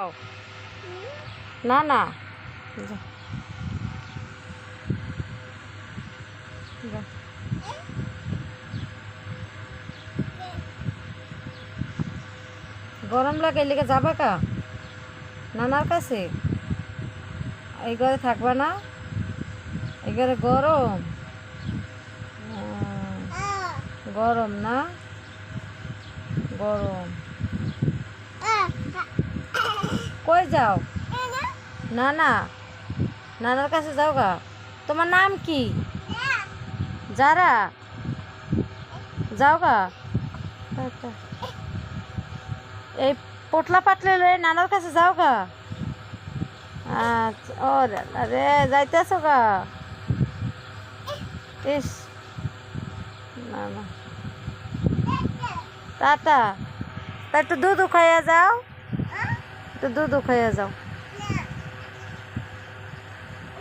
যাও। না না যা, যা। গরম লাগে লেগে যাবা কা নানার কাছে? এই ঘরে থাকবা না? এই ঘরে গরম। গরম না, গরম। কই যাও? না না, নানার কাছে যাও গা। তোমার নাম কি? যারা, যাও গা। এই পোটলা পাটলে লয়ে নানার কাছে যাও গা। আচ্ছা, ও রে যাইতেছো গা। ইস, না না, টাটা। তা একটু দুধ খাইয়া যাও, একটু দুধ খাইয়া যাও।